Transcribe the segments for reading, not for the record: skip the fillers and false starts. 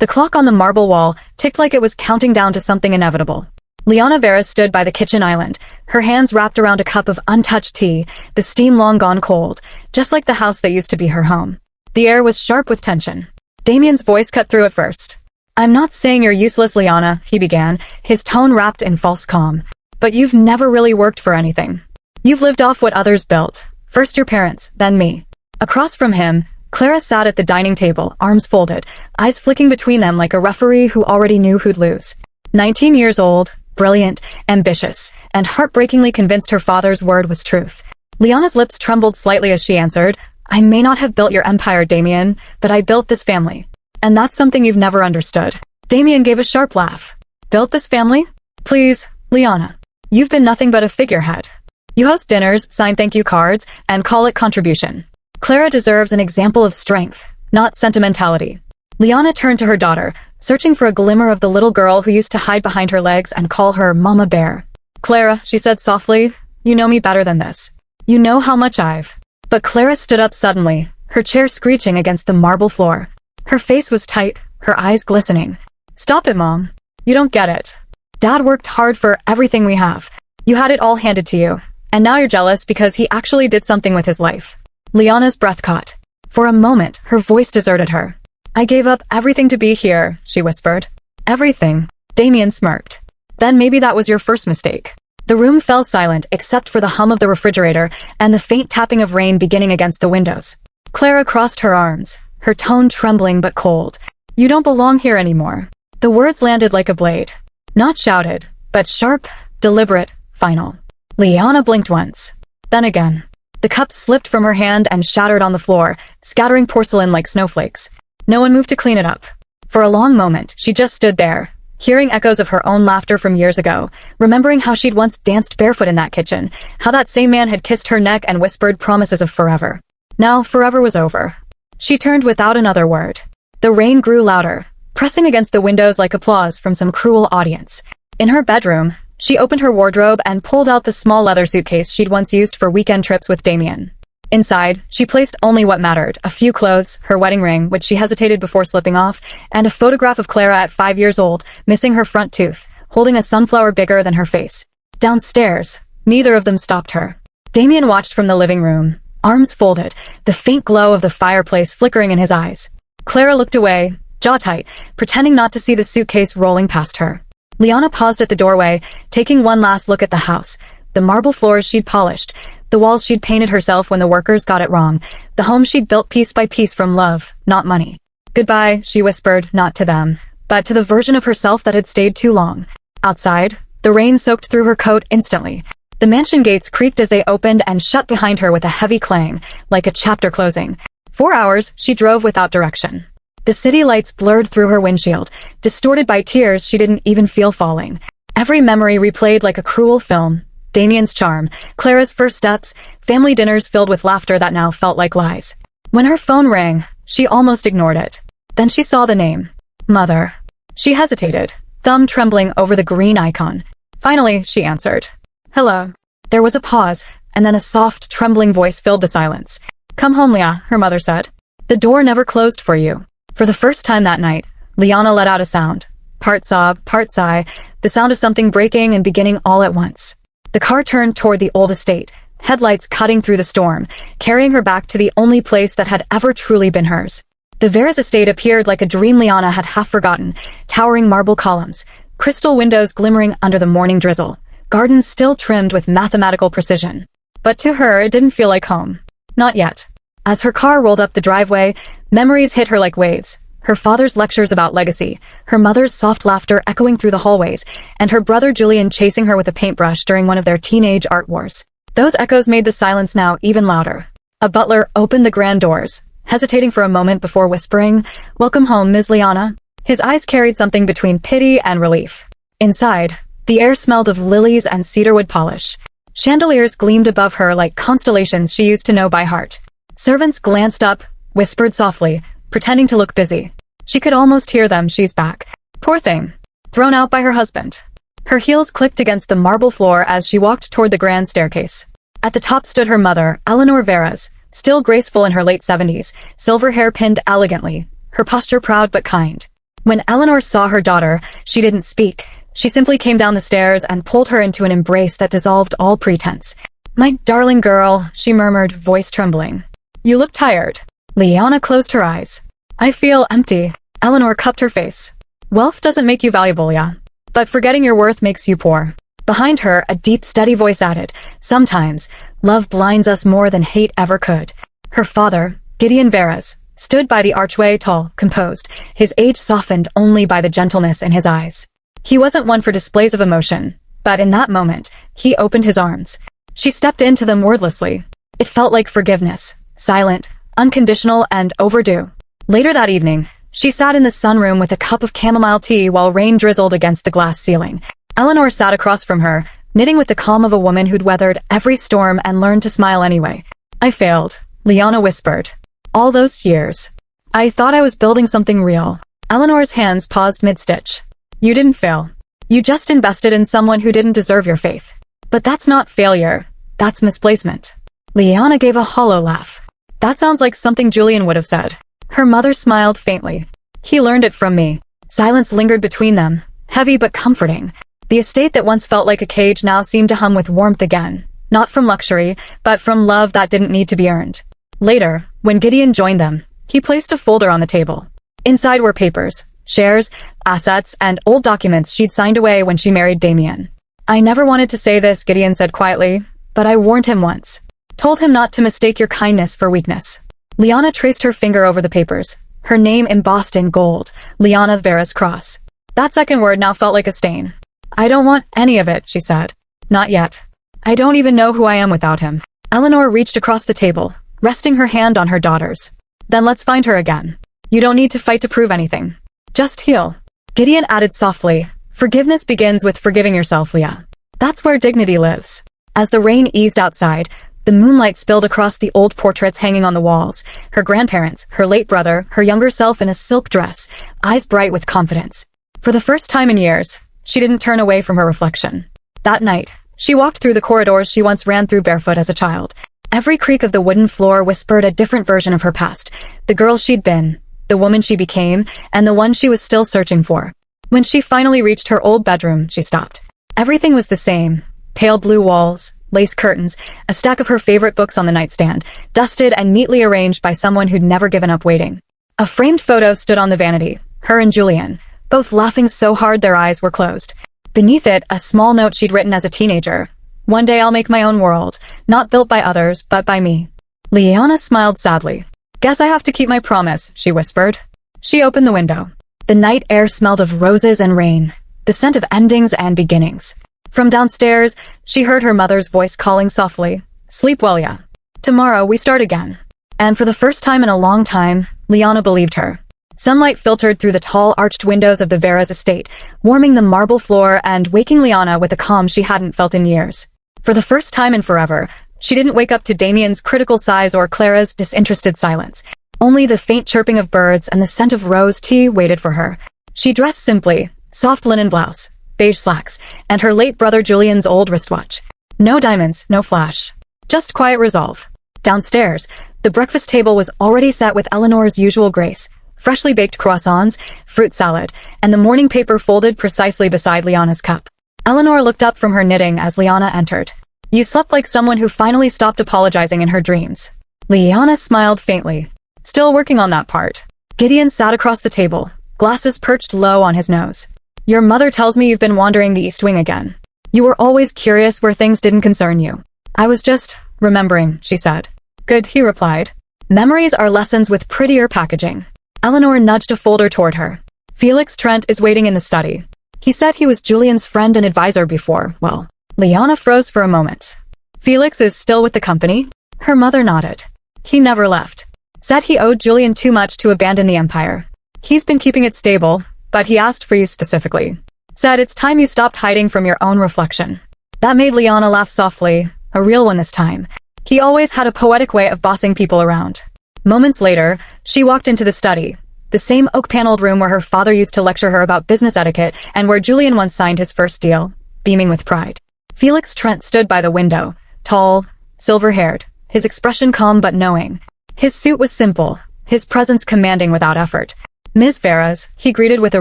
The clock on the marble wall ticked like it was counting down to something inevitable. Liana Vera stood by the kitchen island, her hands wrapped around a cup of untouched tea, the steam long gone cold, just like the house that used to be her home. The air was sharp with tension. Damien's voice cut through at first. "I'm not saying you're useless, Liana," he began, his tone wrapped in false calm. "But you've never really worked for anything. You've lived off what others built. First your parents, then me." Across from him, Clara sat at the dining table, arms folded, eyes flicking between them like a referee who already knew who'd lose. 19 years old, brilliant, ambitious, and heartbreakingly convinced her father's word was truth. Liana's lips trembled slightly as she answered, "I may not have built your empire, Damien, but I built this family. And that's something you've never understood." Damien gave a sharp laugh. "Built this family? Please, Liana. You've been nothing but a figurehead. You host dinners, sign thank you cards, and call it contribution. Clara deserves an example of strength, not sentimentality." Liana turned to her daughter, searching for a glimmer of the little girl who used to hide behind her legs and call her Mama Bear. "Clara," she said softly, "you know me better than this. You know how much I've—" But Clara stood up suddenly, her chair screeching against the marble floor. Her face was tight, her eyes glistening. "Stop it, Mom. You don't get it. Dad worked hard for everything we have. You had it all handed to you. And now you're jealous because he actually did something with his life." Liana's breath caught. For a moment, her voice deserted her. "I gave up everything to be here," she whispered. "Everything." Damien smirked. "Then maybe that was your first mistake." The room fell silent except for the hum of the refrigerator and the faint tapping of rain beginning against the windows. Clara crossed her arms, her tone trembling but cold. "You don't belong here anymore." The words landed like a blade. Not shouted, but sharp, deliberate, final. Liana blinked once. Then again. The cup slipped from her hand and shattered on the floor, scattering porcelain like snowflakes. No one moved to clean it up. For a long moment, she just stood there, hearing echoes of her own laughter from years ago, remembering how she'd once danced barefoot in that kitchen, how that same man had kissed her neck and whispered promises of forever. Now, forever was over. She turned without another word. The rain grew louder, pressing against the windows like applause from some cruel audience. In her bedroom, she opened her wardrobe and pulled out the small leather suitcase she'd once used for weekend trips with Damien. Inside, she placed only what mattered, a few clothes, her wedding ring, which she hesitated before slipping off, and a photograph of Clara at 5 years old, missing her front tooth, holding a sunflower bigger than her face. Downstairs, neither of them stopped her. Damien watched from the living room, arms folded, the faint glow of the fireplace flickering in his eyes. Clara looked away, jaw tight, pretending not to see the suitcase rolling past her. Liana paused at the doorway, taking one last look at the house, the marble floors she'd polished, the walls she'd painted herself when the workers got it wrong, the home she'd built piece by piece from love, not money. "Goodbye," she whispered, not to them, but to the version of herself that had stayed too long. Outside, the rain soaked through her coat instantly. The mansion gates creaked as they opened and shut behind her with a heavy clang, like a chapter closing. 4 hours, she drove without direction. The city lights blurred through her windshield, distorted by tears she didn't even feel falling. Every memory replayed like a cruel film. Damien's charm, Clara's first steps, family dinners filled with laughter that now felt like lies. When her phone rang, she almost ignored it. Then she saw the name. Mother. She hesitated, thumb trembling over the green icon. Finally, she answered. "Hello." There was a pause, and then a soft, trembling voice filled the silence. "Come home, Leah," her mother said. "The door never closed for you." For the first time that night, Liana let out a sound. Part sob, part sigh, the sound of something breaking and beginning all at once. The car turned toward the old estate, headlights cutting through the storm, carrying her back to the only place that had ever truly been hers. The Vera's estate appeared like a dream Liana had half forgotten, towering marble columns, crystal windows glimmering under the morning drizzle, gardens still trimmed with mathematical precision. But to her, it didn't feel like home. Not yet. As her car rolled up the driveway, memories hit her like waves. Her father's lectures about legacy, her mother's soft laughter echoing through the hallways, and her brother Julian chasing her with a paintbrush during one of their teenage art wars. Those echoes made the silence now even louder. A butler opened the grand doors, hesitating for a moment before whispering, "Welcome home, Ms. Liana." His eyes carried something between pity and relief. Inside, the air smelled of lilies and cedarwood polish. Chandeliers gleamed above her like constellations she used to know by heart. Servants glanced up, whispered softly, pretending to look busy. She could almost hear them. "She's back. Poor thing. Thrown out by her husband." Her heels clicked against the marble floor as she walked toward the grand staircase. At the top stood her mother, Eleanor Veras, still graceful in her late 70s, silver hair pinned elegantly, her posture proud but kind. When Eleanor saw her daughter, she didn't speak. She simply came down the stairs and pulled her into an embrace that dissolved all pretense. "My darling girl," she murmured, voice trembling. "You look tired." Liana closed her eyes. "I feel empty." Eleanor cupped her face. "Wealth doesn't make you valuable, yeah. But forgetting your worth makes you poor." Behind her, a deep, steady voice added, "Sometimes, love blinds us more than hate ever could." Her father, Gideon Veras, stood by the archway, tall, composed, his age softened only by the gentleness in his eyes. He wasn't one for displays of emotion, but in that moment, he opened his arms. She stepped into them wordlessly. It felt like forgiveness, silent, unconditional, and overdue. Later that evening, she sat in the sunroom with a cup of chamomile tea while rain drizzled against the glass ceiling. Eleanor sat across from her, knitting with the calm of a woman who'd weathered every storm and learned to smile anyway. "I failed," Liana whispered. "All those years. I thought I was building something real." Eleanor's hands paused mid-stitch. "You didn't fail. You just invested in someone who didn't deserve your faith. But that's not failure. That's misplacement." Liana gave a hollow laugh. "That sounds like something Julian would have said." Her mother smiled faintly. "He learned it from me." Silence lingered between them, heavy but comforting. The estate that once felt like a cage now seemed to hum with warmth again, not from luxury, but from love that didn't need to be earned. Later, when Gideon joined them, he placed a folder on the table. Inside were papers, shares, assets, and old documents she'd signed away when she married Damien. "I never wanted to say this," Gideon said quietly, "but I warned him once. Told him not to mistake your kindness for weakness." Liana traced her finger over the papers, her name embossed in gold, Liana Vera's cross. That second word now felt like a stain. "I don't want any of it," she said. "Not yet. I don't even know who I am without him." Eleanor reached across the table, resting her hand on her daughter's. "Then let's find her again. You don't need to fight to prove anything. Just heal." Gideon added softly, "Forgiveness begins with forgiving yourself, Leah. That's where dignity lives." As the rain eased outside, the moonlight spilled across the old portraits hanging on the walls. Her grandparents, her late brother, her younger self in a silk dress, eyes bright with confidence. For the first time in years, she didn't turn away from her reflection. That night, she walked through the corridors she once ran through barefoot as a child. Every creak of the wooden floor whispered a different version of her past, the girl she'd been, the woman she became, and the one she was still searching for. When she finally reached her old bedroom, she stopped. Everything was the same. Pale blue walls, lace curtains, a stack of her favorite books on the nightstand, dusted and neatly arranged by someone who'd never given up waiting. A framed photo stood on the vanity, her and Julian, both laughing so hard their eyes were closed. Beneath it, a small note she'd written as a teenager. "One day I'll make my own world, not built by others, but by me." Liana smiled sadly. "Guess I have to keep my promise," she whispered. She opened the window. The night air smelled of roses and rain, the scent of endings and beginnings. From downstairs, she heard her mother's voice calling softly, "Sleep well, yeah. Tomorrow we start again." And for the first time in a long time, Liana believed her. Sunlight filtered through the tall arched windows of the Vera's estate, warming the marble floor and waking Liana with a calm she hadn't felt in years. For the first time in forever, she didn't wake up to Damien's critical sighs or Clara's disinterested silence. Only the faint chirping of birds and the scent of rose tea waited for her. She dressed simply, soft linen blouse, beige slacks, and her late brother Julian's old wristwatch. No diamonds, no flash. Just quiet resolve. Downstairs, the breakfast table was already set with Eleanor's usual grace. Freshly baked croissants, fruit salad, and the morning paper folded precisely beside Liana's cup. Eleanor looked up from her knitting as Liana entered. "You slept like someone who finally stopped apologizing in her dreams." Liana smiled faintly. "Still working on that part." Gideon sat across the table, glasses perched low on his nose. "Your mother tells me you've been wandering the East Wing again. You were always curious where things didn't concern you." "I was just remembering," she said. "Good," he replied. "Memories are lessons with prettier packaging." Eleanor nudged a folder toward her. "Felix Trent is waiting in the study. He said he was Julian's friend and advisor before, well." Liana froze for a moment. "Felix is still with the company?" Her mother nodded. "He never left. Said he owed Julian too much to abandon the empire. He's been keeping it stable, but he asked for you specifically. Said it's time you stopped hiding from your own reflection." That made Liana laugh softly, a real one this time. He always had a poetic way of bossing people around. Moments later, she walked into the study, the same oak-paneled room where her father used to lecture her about business etiquette and where Julian once signed his first deal, beaming with pride. Felix Trent stood by the window, tall, silver-haired, his expression calm but knowing. His suit was simple, his presence commanding without effort. Ms. Veras, he greeted with a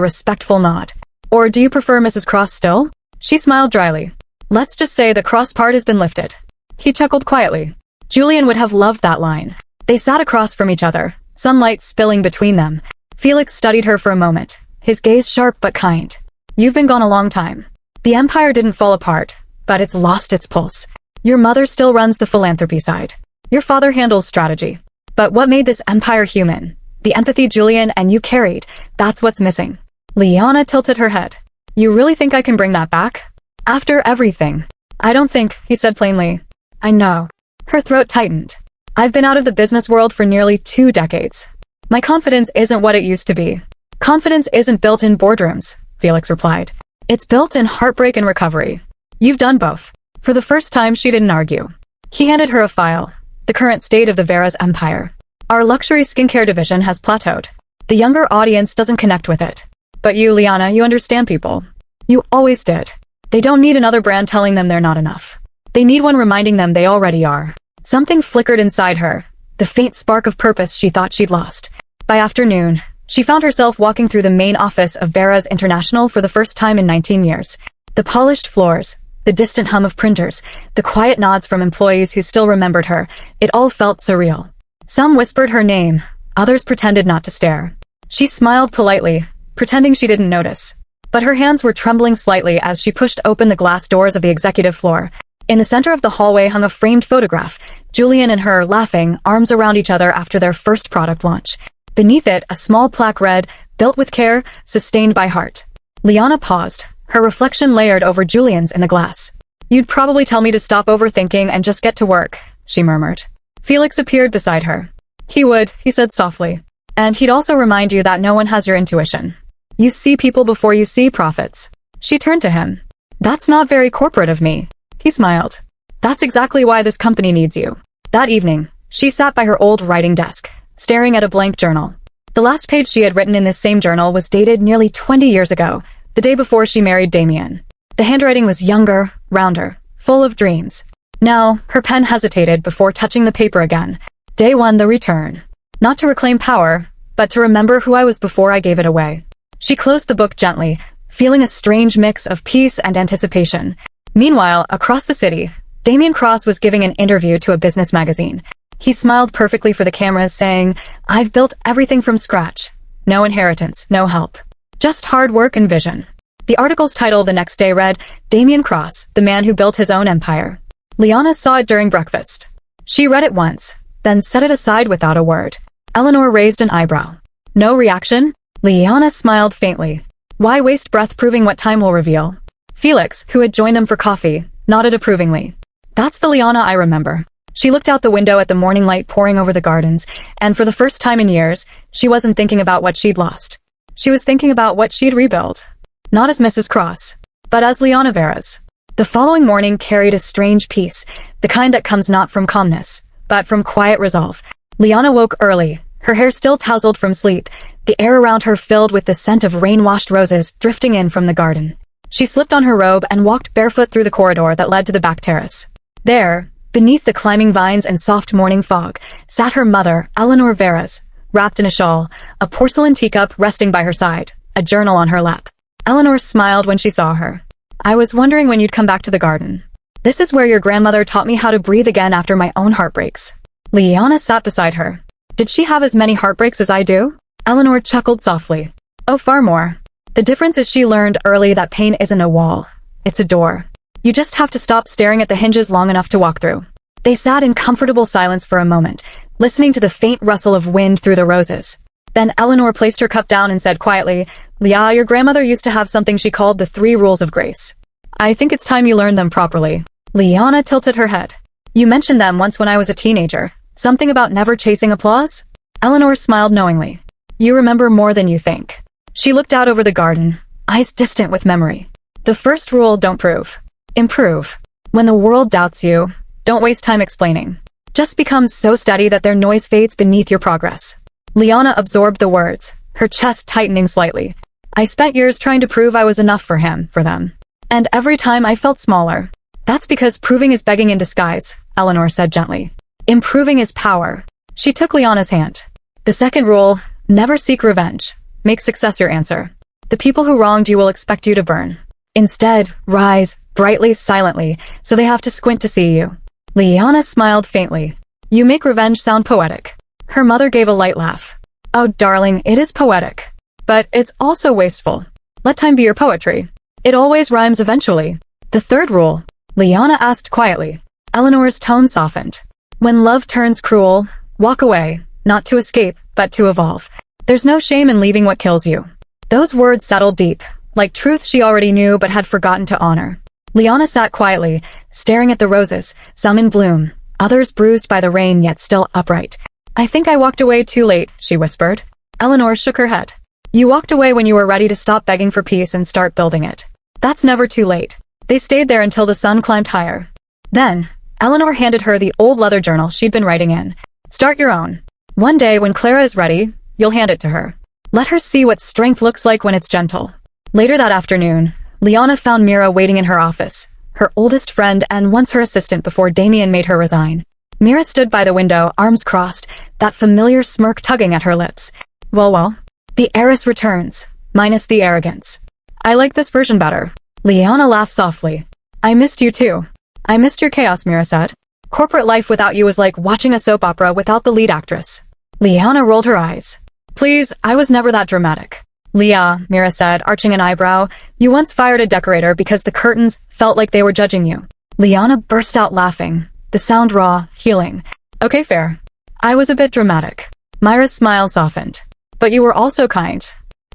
respectful nod. Or do you prefer Mrs. Cross still? She smiled dryly. Let's just say the cross part has been lifted. He chuckled quietly. Julian would have loved that line. They sat across from each other, sunlight spilling between them. Felix studied her for a moment, his gaze sharp but kind. You've been gone a long time. The empire didn't fall apart, but it's lost its pulse. Your mother still runs the philanthropy side. Your father handles strategy. But what made this empire human? The empathy Julian and you carried, that's what's missing. Liana tilted her head. You really think I can bring that back? After everything? I don't think, he said plainly. I know. Her throat tightened. I've been out of the business world for nearly 2 decades. My confidence isn't what it used to be. Confidence isn't built in boardrooms, Felix replied. It's built in heartbreak and recovery. You've done both. For the first time, she didn't argue. He handed her a file. The current state of the Veras empire. Our luxury skincare division has plateaued. The younger audience doesn't connect with it. But you, Liana, you understand people. You always did. They don't need another brand telling them they're not enough. They need one reminding them they already are. Something flickered inside her, the faint spark of purpose she thought she'd lost. By afternoon, she found herself walking through the main office of Veras International for the first time in 19 years. The polished floors, the distant hum of printers, the quiet nods from employees who still remembered her, it all felt surreal. Some whispered her name, others pretended not to stare. She smiled politely, pretending she didn't notice. But her hands were trembling slightly as she pushed open the glass doors of the executive floor. In the center of the hallway hung a framed photograph, Julian and her laughing, arms around each other after their first product launch. Beneath it, a small plaque read, built with care, sustained by heart. Liana paused, her reflection layered over Julian's in the glass. You'd probably tell me to stop overthinking and just get to work, she murmured. Felix appeared beside her. He would, he said softly. And he'd also remind you that no one has your intuition. You see people before you see profits. She turned to him. That's not very corporate of me. He smiled. That's exactly why this company needs you. That evening, she sat by her old writing desk, staring at a blank journal. The last page she had written in this same journal was dated nearly 20 years ago, the day before she married Damien. The handwriting was younger, rounder, full of dreams. Now, her pen hesitated before touching the paper again. Day 1, the return. Not to reclaim power, but to remember who I was before I gave it away. She closed the book gently, feeling a strange mix of peace and anticipation. Meanwhile, across the city, Damien Cross was giving an interview to a business magazine. He smiled perfectly for the cameras, saying, I've built everything from scratch. No inheritance, no help. Just hard work and vision. The article's title the next day read, Damien Cross, the man who built his own empire. Liana saw it during breakfast. She read it once, then set it aside without a word. Eleanor raised an eyebrow. No reaction? Liana smiled faintly. Why waste breath proving what time will reveal? Felix, who had joined them for coffee, nodded approvingly. That's the Liana I remember. She looked out the window at the morning light pouring over the gardens, and for the first time in years, she wasn't thinking about what she'd lost. She was thinking about what she'd rebuild. Not as Mrs. Cross, but as Liana Veras. The following morning carried a strange peace, the kind that comes not from calmness, but from quiet resolve. Liana woke early, her hair still tousled from sleep, the air around her filled with the scent of rain-washed roses drifting in from the garden. She slipped on her robe and walked barefoot through the corridor that led to the back terrace. There, beneath the climbing vines and soft morning fog, sat her mother, Eleanor Veras, wrapped in a shawl, a porcelain teacup resting by her side, a journal on her lap. Eleanor smiled when she saw her. I was wondering when you'd come back to the garden. This is where your grandmother taught me how to breathe again after my own heartbreaks. Liana sat beside her. Did she have as many heartbreaks as I do? Eleanor chuckled softly. Oh, far more. The difference is she learned early that pain isn't a wall. It's a door. You just have to stop staring at the hinges long enough to walk through. They sat in comfortable silence for a moment, listening to the faint rustle of wind through the roses. Then Eleanor placed her cup down and said quietly, Leah, your grandmother used to have something she called the 3 rules of grace. I think it's time you learned them properly. Liana tilted her head. You mentioned them once when I was a teenager. Something about never chasing applause? Eleanor smiled knowingly. You remember more than you think. She looked out over the garden, eyes distant with memory. The first rule, don't prove. Improve. When the world doubts you, don't waste time explaining. Just become so steady that their noise fades beneath your progress. Liana absorbed the words, her chest tightening slightly. I spent years trying to prove I was enough for him, for them. And every time I felt smaller. That's because proving is begging in disguise, Eleanor said gently. Improving is power. She took Liana's hand. The second rule, never seek revenge. make success your answer. The people who wronged you will expect you to burn. Instead, rise, brightly, silently, so they have to squint to see you. Liana smiled faintly. You make revenge sound poetic. Her mother gave a light laugh. Oh, darling, it is poetic. But it's also wasteful. Let time be your poetry. It always rhymes eventually. The third rule, Liana asked quietly. Eleanor's tone softened. When love turns cruel, walk away, not to escape, but to evolve. There's no shame in leaving what kills you. Those words settled deep, like truth she already knew but had forgotten to honor. Liana sat quietly, staring at the roses, some in bloom, others bruised by the rain yet still upright. I think I walked away too late, she whispered. Eleanor shook her head. You walked away when you were ready to stop begging for peace and start building it. That's never too late. They stayed there until the sun climbed higher. Then, Eleanor handed her the old leather journal she'd been writing in. Start your own. One day when Clara is ready, you'll hand it to her. Let her see what strength looks like when it's gentle. Later that afternoon, Liana found Mira waiting in her office, her oldest friend and once her assistant before Damien made her resign. Mira stood by the window, arms crossed, that familiar smirk tugging at her lips. Well, the heiress returns, minus the arrogance. I like this version better. Liana laughed softly. I missed you too. I missed your chaos, Mira said. Corporate life without you was like watching a soap opera without the lead actress. Liana rolled her eyes. Please, I was never that dramatic. Leah, Mira said, arching an eyebrow, you once fired a decorator because the curtains felt like they were judging you. Liana burst out laughing, the sound raw, healing. Okay, fair. I was a bit dramatic. Myra's smile softened. But you were also kind.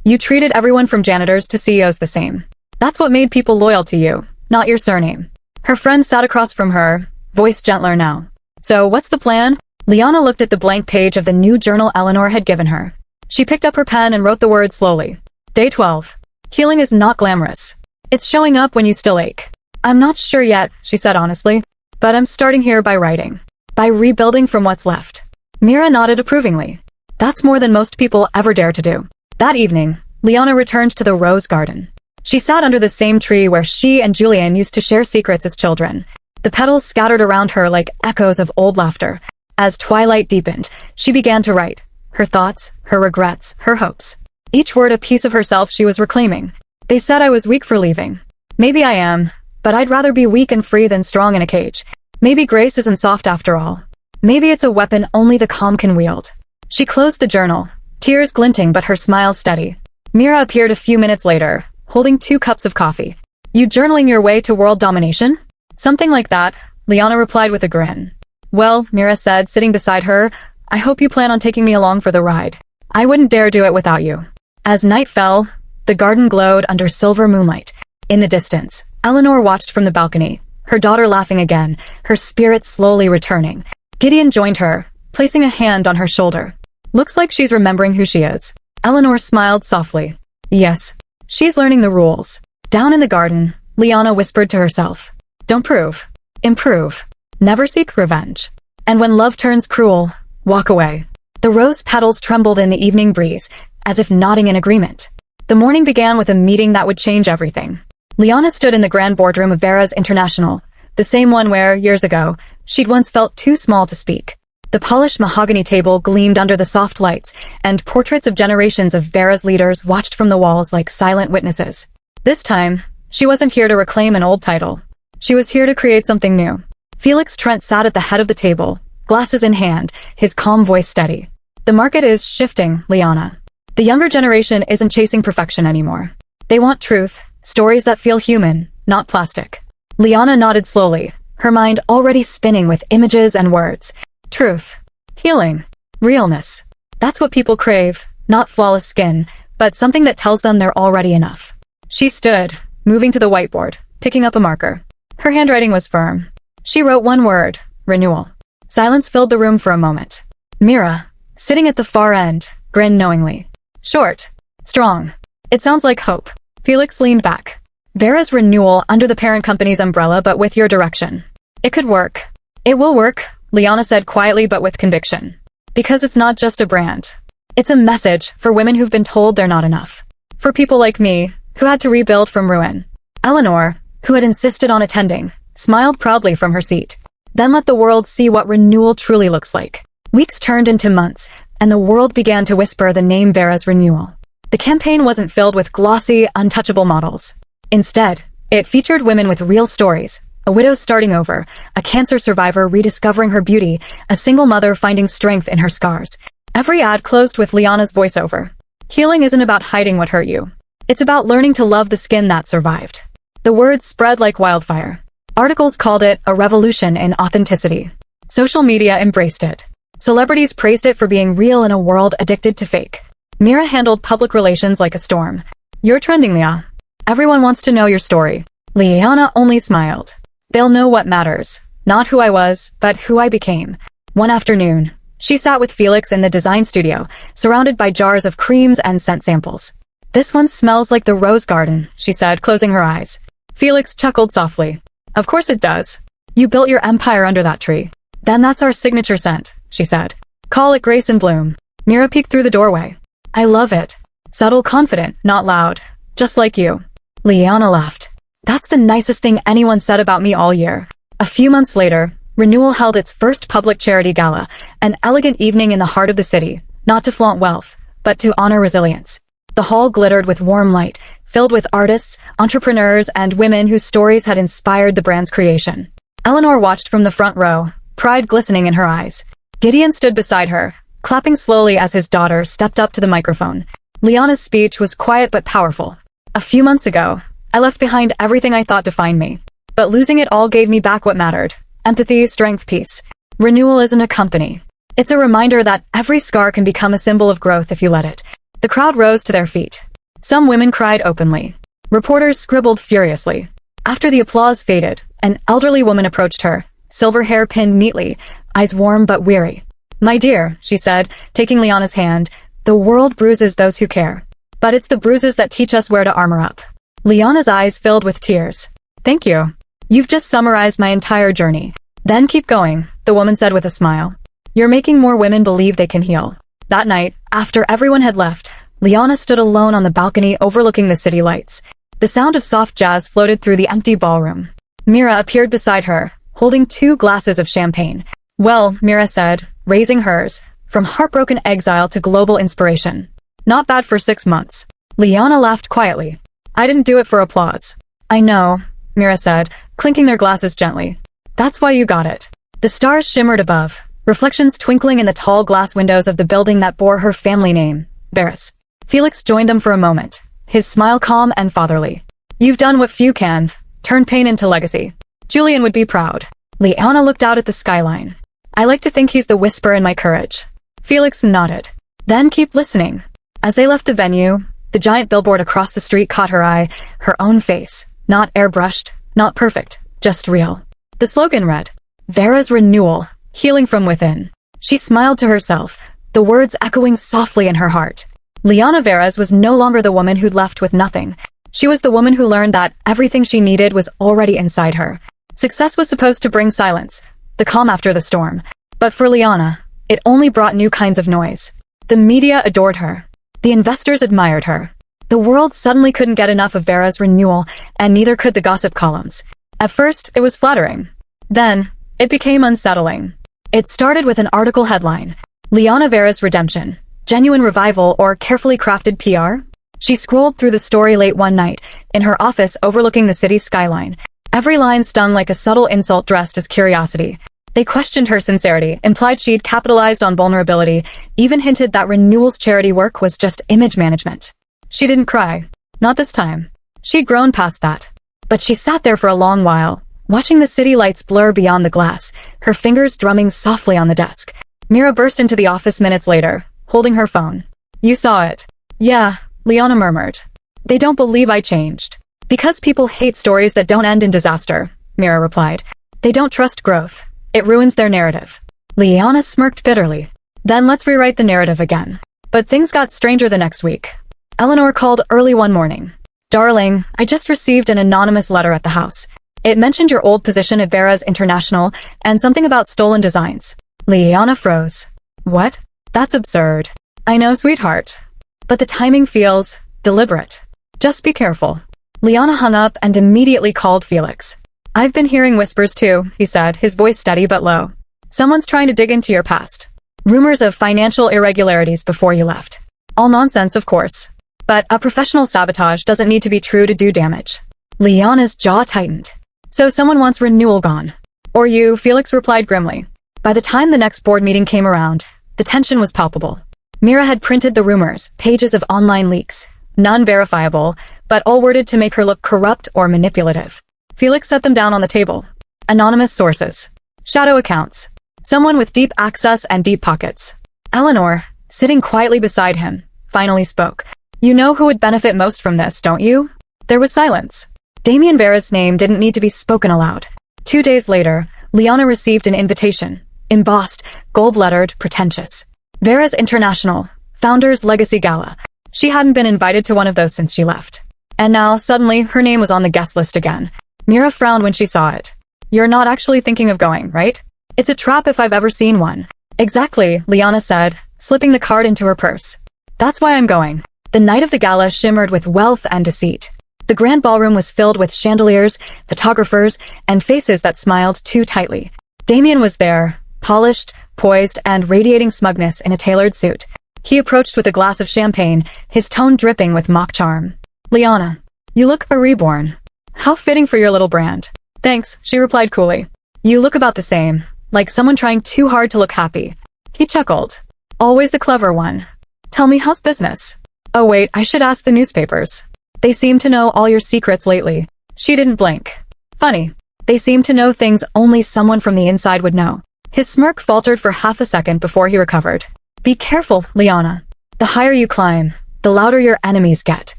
You treated everyone from janitors to CEOs the same. That's what made people loyal to you, not your surname. Her friend sat across from her, voice gentler now. So what's the plan? Liana looked at the blank page of the new journal Eleanor had given her. She picked up her pen and wrote the words slowly. Day 12. Healing is not glamorous. It's showing up when you still ache. I'm not sure yet, she said honestly, but I'm starting here by writing. By rebuilding from what's left. Mira nodded approvingly. That's more than most people ever dare to do. That evening, Liana returned to the rose garden. She sat under the same tree where she and Julian used to share secrets as children. The petals scattered around her like echoes of old laughter. As twilight deepened, she began to write. Her thoughts, her regrets, her hopes. Each word a piece of herself she was reclaiming. They said I was weak for leaving. Maybe I am, but I'd rather be weak and free than strong in a cage. Maybe grace isn't soft after all. Maybe it's a weapon only the calm can wield. She closed the journal, tears glinting but her smile steady. Mira appeared a few minutes later, holding 2 cups of coffee. You journaling your way to world domination? Something like that, Liana replied with a grin. Well, Mira said, sitting beside her, I hope you plan on taking me along for the ride. I wouldn't dare do it without you. As night fell, the garden glowed under silver moonlight. In the distance, Eleanor watched from the balcony, her daughter laughing again, her spirit slowly returning. Gideon joined her, placing a hand on her shoulder. Looks like she's remembering who she is. Eleanor smiled softly. Yes, she's learning the rules. Down in the garden, Liana whispered to herself. Don't prove. Improve. Never seek revenge. And when love turns cruel, walk away. The rose petals trembled in the evening breeze, as if nodding in agreement. The morning began with a meeting that would change everything. Liana stood in the grand boardroom of Vera's International, the same one where, years ago, she'd once felt too small to speak. The polished mahogany table gleamed under the soft lights, and portraits of generations of Vera's leaders watched from the walls like silent witnesses. This time, she wasn't here to reclaim an old title. She was here to create something new. Felix Trent sat at the head of the table, glasses in hand, his calm voice steady. The market is shifting, Liana. The younger generation isn't chasing perfection anymore. They want truth, stories that feel human, not plastic. Liana nodded slowly, her mind already spinning with images and words. Truth. Healing. Realness. That's what people crave, not flawless skin, but something that tells them they're already enough. She stood, moving to the whiteboard, picking up a marker. Her handwriting was firm. She wrote one word, renewal. Silence filled the room for a moment. Mira, sitting at the far end, grinned knowingly. Short. Strong. It sounds like hope. Felix leaned back. Vera's renewal under the parent company's umbrella but with your direction. It could work. It will work, Liana said quietly but with conviction. Because it's not just a brand. It's a message for women who've been told they're not enough. For people like me, who had to rebuild from ruin. Eleanor, who had insisted on attending, smiled proudly from her seat. Then let the world see what renewal truly looks like. Weeks turned into months, and the world began to whisper the name Vera's renewal. The campaign wasn't filled with glossy, untouchable models. Instead, it featured women with real stories, a widow starting over, a cancer survivor rediscovering her beauty, a single mother finding strength in her scars. Every ad closed with Liana's voiceover. Healing isn't about hiding what hurt you. It's about learning to love the skin that survived. The words spread like wildfire. Articles called it a revolution in authenticity. Social media embraced it. Celebrities praised it for being real in a world addicted to fake. Mira handled public relations like a storm. You're trending, Leah. Everyone wants to know your story. Liana only smiled. They'll know what matters. Not who I was, but who I became. One afternoon, she sat with Felix in the design studio, surrounded by jars of creams and scent samples. This one smells like the rose garden, she said, closing her eyes. Felix chuckled softly. Of course it does. You built your empire under that tree. Then that's our signature scent, she said. Call it Grace and Bloom. Mira peeked through the doorway. I love it. Subtle, confident, not loud. Just like you. Liana laughed. That's the nicest thing anyone said about me all year. A few months later, Renewal held its first public charity gala, an elegant evening in the heart of the city, not to flaunt wealth, but to honor resilience. The hall glittered with warm light, filled with artists, entrepreneurs, and women whose stories had inspired the brand's creation. Eleanor watched from the front row, pride glistening in her eyes. Gideon stood beside her, clapping slowly as his daughter stepped up to the microphone. Liana's speech was quiet but powerful. A few months ago, I left behind everything I thought defined me. But losing it all gave me back what mattered. Empathy, strength, peace. Renewal isn't a company. It's a reminder that every scar can become a symbol of growth if you let it. The crowd rose to their feet. Some women cried openly. Reporters scribbled furiously. After the applause faded, an elderly woman approached her, silver hair pinned neatly, eyes warm but weary. My dear, she said, taking Liana's hand, the world bruises those who care. But it's the bruises that teach us where to armor up. Liana's eyes filled with tears. Thank you. You've just summarized my entire journey. Then keep going, the woman said with a smile. You're making more women believe they can heal. That night, after everyone had left, Liana stood alone on the balcony overlooking the city lights. The sound of soft jazz floated through the empty ballroom. Mira appeared beside her, holding 2 glasses of champagne. Well, Mira said, raising hers, from heartbroken exile to global inspiration. Not bad for 6 months. Liana laughed quietly. I didn't do it for applause. I know, Mira said, clinking their glasses gently. That's why you got it. The stars shimmered above, reflections twinkling in the tall glass windows of the building that bore her family name, Barris. Felix joined them for a moment, his smile calm and fatherly. You've done what few can, turn pain into legacy. Julian would be proud. Liana looked out at the skyline. I like to think he's the whisper in my courage. Felix nodded. Then keep listening. As they left the venue, the giant billboard across the street caught her eye, her own face. Not airbrushed, not perfect, just real. The slogan read, Vera's Renewal, healing from within. She smiled to herself, the words echoing softly in her heart. Liana Veras was no longer the woman who'd left with nothing. She was the woman who learned that everything she needed was already inside her. Success was supposed to bring silence, the calm after the storm. But for Liana, it only brought new kinds of noise. The media adored her. The investors admired her. The world suddenly couldn't get enough of Vera's Renewal, and neither could the gossip columns. At first, it was flattering. Then, it became unsettling. It started with an article headline, Liana Vera's Redemption, Genuine Revival or Carefully Crafted PR? She scrolled through the story late one night, in her office overlooking the city's skyline. Every line stung like a subtle insult dressed as curiosity. They questioned her sincerity, implied she'd capitalized on vulnerability, even hinted that Renewal's charity work was just image management. She didn't cry. Not this time. She'd grown past that. But she sat there for a long while, watching the city lights blur beyond the glass, her fingers drumming softly on the desk. Mira burst into the office minutes later, holding her phone. You saw it. Yeah, Liana murmured. They don't believe I changed. Because people hate stories that don't end in disaster, Mira replied. They don't trust growth. It ruins their narrative. Liana smirked bitterly. Then let's rewrite the narrative again. But things got stranger the next week. Eleanor called early one morning. Darling, I just received an anonymous letter at the house. It mentioned your old position at Vera's International and something about stolen designs. Liana froze. What? That's absurd. I know, sweetheart. But the timing feels deliberate. Just be careful. Liana hung up and immediately called Felix. I've been hearing whispers too, he said, his voice steady but low. Someone's trying to dig into your past. Rumors of financial irregularities before you left. All nonsense, of course. But a professional sabotage doesn't need to be true to do damage. Liana's jaw tightened. So someone wants renewal gone. Or you, Felix replied grimly. By the time the next board meeting came around, the tension was palpable. Mira had printed the rumors, pages of online leaks. None verifiable, but all worded to make her look corrupt or manipulative. Felix set them down on the table. Anonymous sources. Shadow accounts. Someone with deep access and deep pockets. Eleanor, sitting quietly beside him, finally spoke. You know who would benefit most from this, don't you? There was silence. Damien Vera's name didn't need to be spoken aloud. 2 days later, Liana received an invitation. Embossed, gold-lettered, pretentious. Vera's International, Founders Legacy Gala. She hadn't been invited to one of those since she left. And now, suddenly, her name was on the guest list again. Mira frowned when she saw it. You're not actually thinking of going, right? It's a trap if I've ever seen one. Exactly, Liana said, slipping the card into her purse. That's why I'm going. The night of the gala shimmered with wealth and deceit. The grand ballroom was filled with chandeliers, photographers, and faces that smiled too tightly. Damien was there, polished, poised, and radiating smugness in a tailored suit. He approached with a glass of champagne, his tone dripping with mock charm. Liana, you look a reborn. How fitting for your little brand. Thanks, she replied coolly. You look about the same, like someone trying too hard to look happy. He chuckled. Always the clever one. Tell me, how's business? Oh wait, I should ask the newspapers. They seem to know all your secrets lately. She didn't blink. Funny. They seem to know things only someone from the inside would know. His smirk faltered for half a second before he recovered. Be careful, Liana. The higher you climb, the louder your enemies get.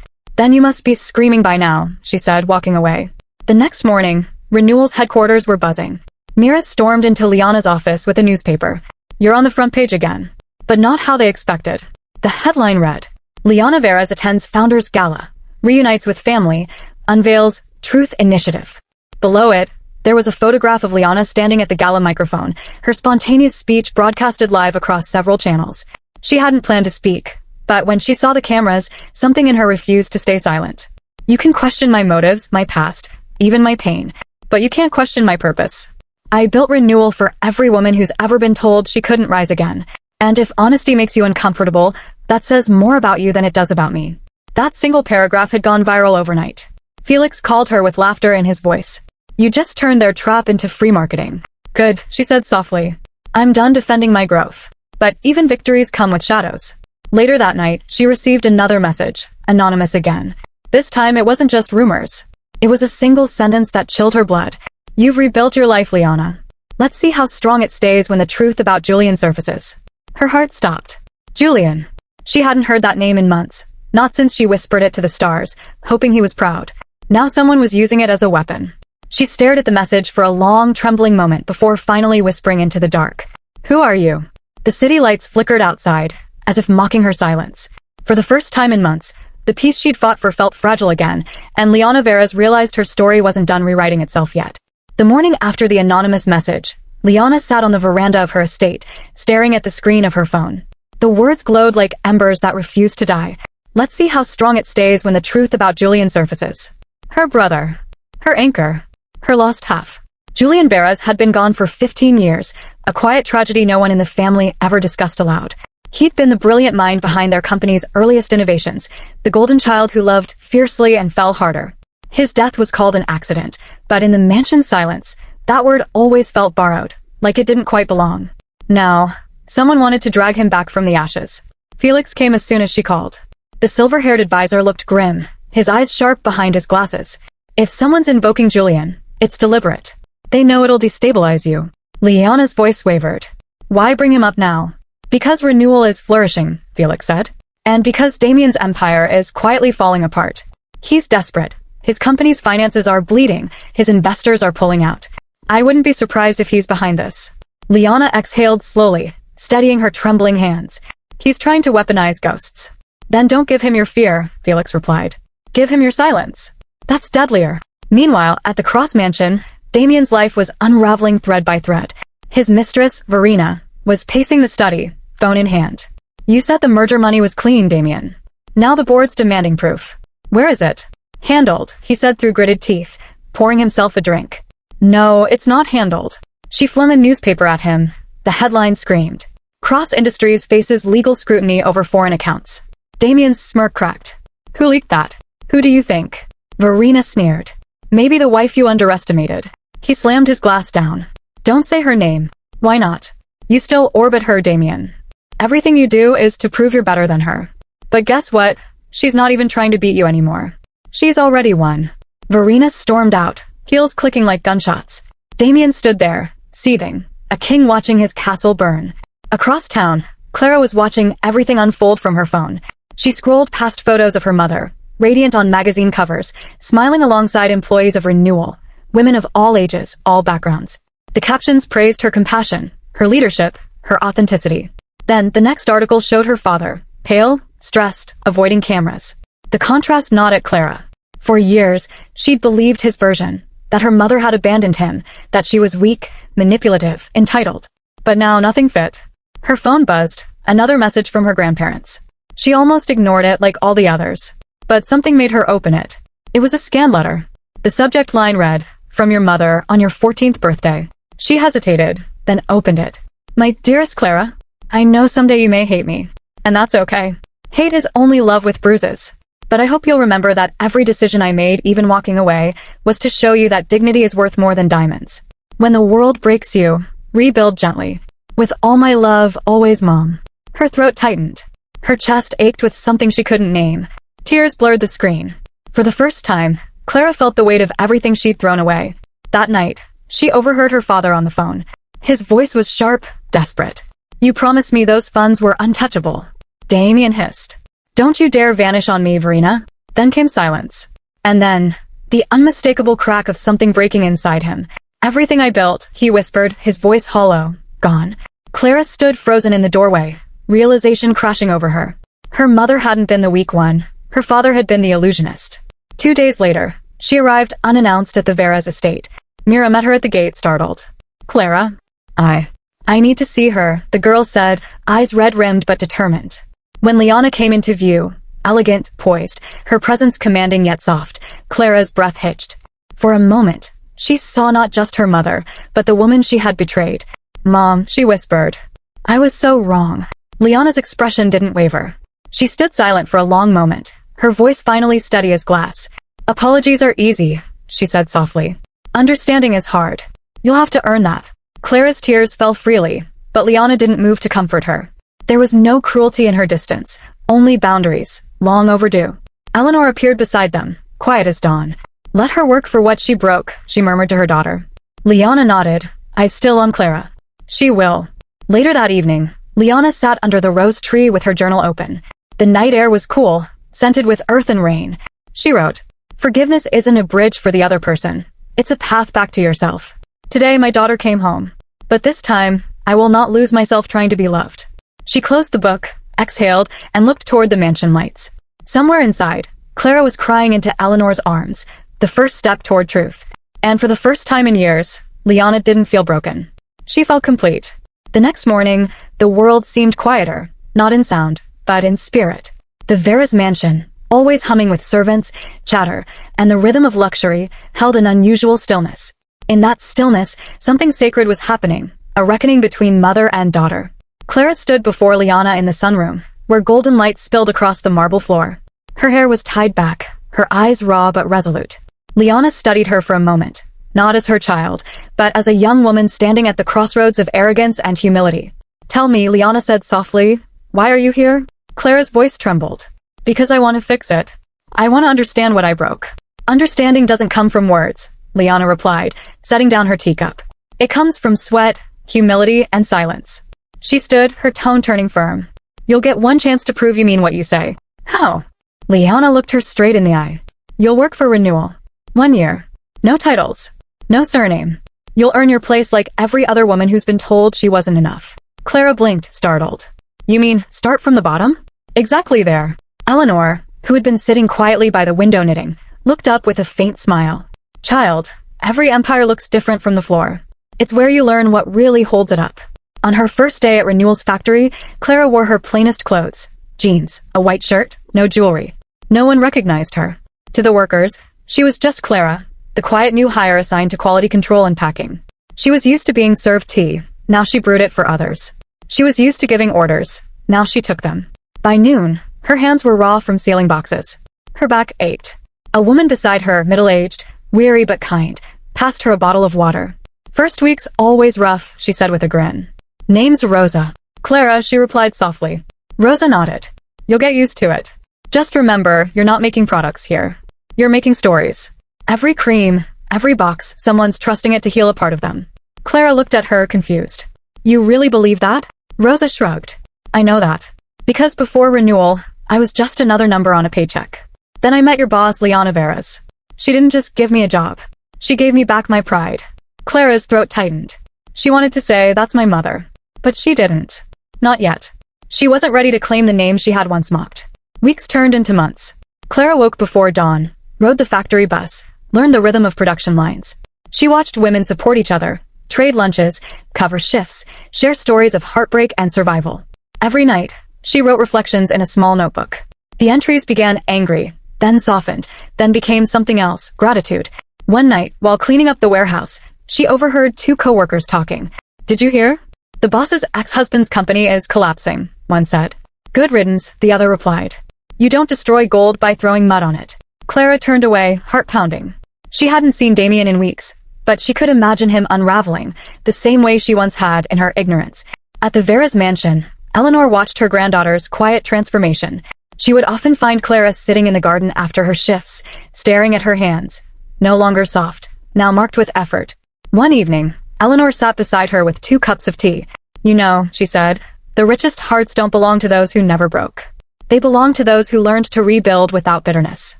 Then you must be screaming by now, she said, walking away. The next morning, Renewal's headquarters were buzzing. Mira stormed into Liana's office with a newspaper. You're on the front page again. But not how they expected. The headline read, Liana Veras attends Founders Gala. Reunites with family, unveils Truth Initiative. Below it, there was a photograph of Liana standing at the gala microphone, her spontaneous speech broadcasted live across several channels. She hadn't planned to speak, but when she saw the cameras, something in her refused to stay silent. You can question my motives, my past, even my pain, but you can't question my purpose. I built Renewal for every woman who's ever been told she couldn't rise again. And if honesty makes you uncomfortable, that says more about you than it does about me. That single paragraph had gone viral overnight. Felix called her with laughter in his voice. You just turned their trap into free marketing. Good, she said softly. I'm done defending my growth. But even victories come with shadows. Later that night, she received another message, anonymous again. This time it wasn't just rumors. It was a single sentence that chilled her blood. You've rebuilt your life, Liana. Let's see how strong it stays when the truth about Julian surfaces. Her heart stopped. Julian. She hadn't heard that name in months. Not since she whispered it to the stars, hoping he was proud. Now someone was using it as a weapon. She stared at the message for a long, trembling moment before finally whispering into the dark. Who are you? The city lights flickered outside, as if mocking her silence. For the first time in months, the peace she'd fought for felt fragile again, and Liana Veras realized her story wasn't done rewriting itself yet. The morning after the anonymous message, Liana sat on the veranda of her estate, staring at the screen of her phone. The words glowed like embers that refused to die. Let's see how strong it stays when the truth about Julian surfaces. Her brother. Her anchor. Her lost half. Julian Veras had been gone for 15 years, a quiet tragedy no one in the family ever discussed aloud. He'd been the brilliant mind behind their company's earliest innovations, the golden child who loved fiercely and fell harder. His death was called an accident, but in the mansion's silence, that word always felt borrowed, like it didn't quite belong. Now, someone wanted to drag him back from the ashes. Felix came as soon as she called. The silver-haired advisor looked grim, his eyes sharp behind his glasses. If someone's invoking Julian, it's deliberate. They know it'll destabilize you. Liana's voice wavered. Why bring him up now? Because Renewal is flourishing, Felix said. And because Damien's empire is quietly falling apart. He's desperate. His company's finances are bleeding. His investors are pulling out. I wouldn't be surprised if he's behind this. Liana exhaled slowly, steadying her trembling hands. He's trying to weaponize ghosts. Then don't give him your fear, Felix replied. Give him your silence. That's deadlier. Meanwhile, at the Cross Mansion, Damien's life was unraveling thread by thread. His mistress, Verena, was pacing the study, phone in hand. You said the merger money was clean, Damien. Now the board's demanding proof. Where is it? Handled, he said through gritted teeth, pouring himself a drink. No, it's not handled. She flung a newspaper at him. The headline screamed. Cross Industries faces legal scrutiny over foreign accounts. Damien's smirk cracked. Who leaked that? Who do you think? Verena sneered. Maybe the wife you underestimated. He slammed his glass down. Don't say her name. Why not? You still orbit her, Damien. Everything you do is to prove you're better than her. But guess what? She's not even trying to beat you anymore. She's already won. Verena stormed out, heels clicking like gunshots. Damien stood there, seething, a king watching his castle burn. Across town, Clara was watching everything unfold from her phone. She scrolled past photos of her mother, radiant on magazine covers, smiling alongside employees of Renewal, women of all ages, all backgrounds. The captions praised her compassion, her leadership, her authenticity. Then, the next article showed her father, pale, stressed, avoiding cameras. The contrast gnawed at Clara. For years, she'd believed his version, that her mother had abandoned him, that she was weak, manipulative, entitled. But now nothing fit. Her phone buzzed, another message from her grandparents. She almost ignored it like all the others. But something made her open it. It was a scan letter. The subject line read, "From your mother on your 14th birthday." She hesitated, then opened it. "My dearest Clara, I know someday you may hate me. And that's okay. Hate is only love with bruises. But I hope you'll remember that every decision I made, even walking away, was to show you that dignity is worth more than diamonds. When the world breaks you, rebuild gently. With all my love, always Mom." Her throat tightened. Her chest ached with something she couldn't name. Tears blurred the screen. For the first time, Clara felt the weight of everything she'd thrown away. That night, she overheard her father on the phone. His voice was sharp, desperate. "You promised me those funds were untouchable." Damien hissed. "Don't you dare vanish on me, Verena." Then came silence. And then, the unmistakable crack of something breaking inside him. "Everything I built," he whispered, his voice hollow, "gone." Clara stood frozen in the doorway, realization crashing over her. Her mother hadn't been the weak one. Her father had been the illusionist. 2 days later, she arrived unannounced at the Vera's estate. Mira met her at the gate, startled. "Clara? I need to see her," the girl said, eyes red-rimmed but determined. When Liana came into view, elegant, poised, her presence commanding yet soft, Clara's breath hitched. For a moment, she saw not just her mother, but the woman she had betrayed. "Mom," she whispered. "I was so wrong." Liana's expression didn't waver. She stood silent for a long moment, her voice finally steady as glass. "Apologies are easy," she said softly. "Understanding is hard. You'll have to earn that." Clara's tears fell freely, but Liana didn't move to comfort her. There was no cruelty in her distance, only boundaries, long overdue. Eleanor appeared beside them, quiet as dawn. "Let her work for what she broke," she murmured to her daughter. Liana nodded, eyes still on Clara. "She will." Later that evening, Liana sat under the rose tree with her journal open. The night air was cool, scented with earth and rain. She wrote, "Forgiveness isn't a bridge for the other person. It's a path back to yourself. Today my daughter came home. But this time, I will not lose myself trying to be loved." She closed the book, exhaled, and looked toward the mansion lights. Somewhere inside, Clara was crying into Eleanor's arms, the first step toward truth. And for the first time in years, Liana didn't feel broken. She felt complete. The next morning, the world seemed quieter, not in sound, but in spirit. The Vera's mansion, always humming with servants, chatter, and the rhythm of luxury, held an unusual stillness. In that stillness, something sacred was happening, a reckoning between mother and daughter. Clara stood before Liana in the sunroom, where golden light spilled across the marble floor. Her hair was tied back, her eyes raw but resolute. Liana studied her for a moment, not as her child, but as a young woman standing at the crossroads of arrogance and humility. "Tell me," Liana said softly, "why are you here?" Clara's voice trembled. "Because I want to fix it. I want to understand what I broke." "Understanding doesn't come from words," Liana replied, setting down her teacup. "It comes from sweat, humility, and silence." She stood, her tone turning firm. "You'll get one chance to prove you mean what you say." "How?" Liana looked her straight in the eye. "You'll work for Renewal. 1 year. No titles. No surname. You'll earn your place like every other woman who's been told she wasn't enough." Clara blinked, startled. "You mean, start from the bottom?" "Exactly there." Eleanor, who had been sitting quietly by the window knitting, looked up with a faint smile. "Child, every empire looks different from the floor. It's where you learn what really holds it up." On her first day at Renewal's factory, Clara wore her plainest clothes. Jeans, a white shirt, no jewelry. No one recognized her. To the workers, she was just Clara, the quiet new hire assigned to quality control and packing. She was used to being served tea, now she brewed it for others. She was used to giving orders, now she took them. By noon, her hands were raw from sealing boxes. Her back ached. A woman beside her, middle-aged, weary but kind, passed her a bottle of water. "First week's always rough," she said with a grin. "Name's Rosa." "Clara," she replied softly. Rosa nodded. "You'll get used to it. Just remember, you're not making products here. You're making stories. Every cream, every box, someone's trusting it to heal a part of them." Clara looked at her, confused. "You really believe that?" Rosa shrugged. "I know that. Because before renewal, I was just another number on a paycheck. Then I met your boss, Liana Veras. She didn't just give me a job. She gave me back my pride." Clara's throat tightened. She wanted to say, "That's my mother." But she didn't. Not yet. She wasn't ready to claim the name she had once mocked. Weeks turned into months. Clara woke before dawn, rode the factory bus, learned the rhythm of production lines. She watched women support each other, trade lunches, cover shifts, share stories of heartbreak and survival. Every night, she wrote reflections in a small notebook. The entries began angry, then softened, then became something else, gratitude. One night, while cleaning up the warehouse, she overheard two coworkers talking. "Did you hear? The boss's ex-husband's company is collapsing," one said. "Good riddance," the other replied. "You don't destroy gold by throwing mud on it." Clara turned away, heart pounding. She hadn't seen Damien in weeks, but she could imagine him unraveling, the same way she once had in her ignorance. At the Veras mansion, Eleanor watched her granddaughter's quiet transformation. She would often find Clara sitting in the garden after her shifts, staring at her hands. No longer soft, now marked with effort. One evening, Eleanor sat beside her with 2 cups of tea. "You know," she said, "the richest hearts don't belong to those who never broke. They belong to those who learned to rebuild without bitterness."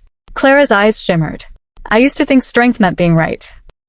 Clara's eyes shimmered. "I used to think strength meant being right.